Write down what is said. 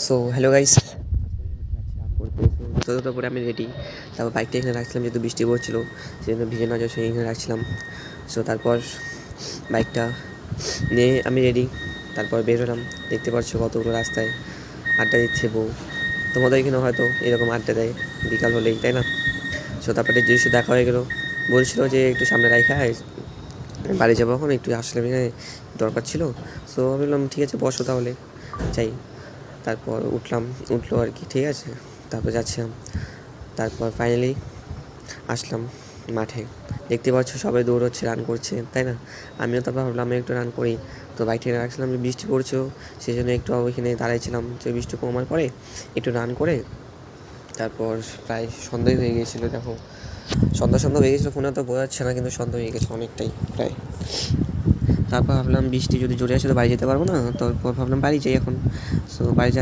So hello guys, যতটা পরে আমি রেডি। তারপর বাইকটা এখানে রাখছিলাম, যেহেতু বৃষ্টি পড়ছিল সেজন্য ভিজে না যায় সেই এখানে রাখছিলাম। সো তারপর বাইকটা নিয়ে আমি রেডি, তারপর বের হলাম। দেখতে পাচ্ছ কতগুলো রাস্তায় আড্ডা দিচ্ছে বউ। তোমাদের এখানে হয়তো এরকম আড্ডা দেয় বিকাল হলেই, তাই না? সো তারপরে জিনিস দেখা হয়ে গেলো, বলছিল যে একটু সামনে রাখা বাড়ি যাবো, এখন একটু আসলে এখানে দরকার ছিল। সো আমি বললাম ঠিক আছে বসো তাহলে যাই। তারপর উঠলো আর কি, ঠিক আছে। তারপর যাচ্ছিলাম, তারপর ফাইনালি আসলাম মাঠে। দেখতে পাচ্ছ সবাই দৌড়চ্ছে, রান করছে, তাই না? আমিও তারপর ভাবলাম আমি একটু রান করি। তো বাইকটা এখানে রাখছিলাম, বৃষ্টি পড়ছিল সেই জন্য একটু ওইখানে দাঁড়াইছিলাম, যে বৃষ্টি কমার পরে একটু রান করে তারপর প্রায় সন্ধ্যাই হয়ে গিয়েছিলো। দেখো সন্ধ্যা হয়ে গেছিলো, ফোনে তো বোঝা যাচ্ছে না, কিন্তু সন্ধ্যা হয়ে গেছে অনেকটাই প্রায়। তারপর ভাবলাম বৃষ্টি যদি জোরে আসে তো বাড়ি যেতে পারবো না, তারপর ভাবলাম বাড়ি যাই এখন। সো বাড়ি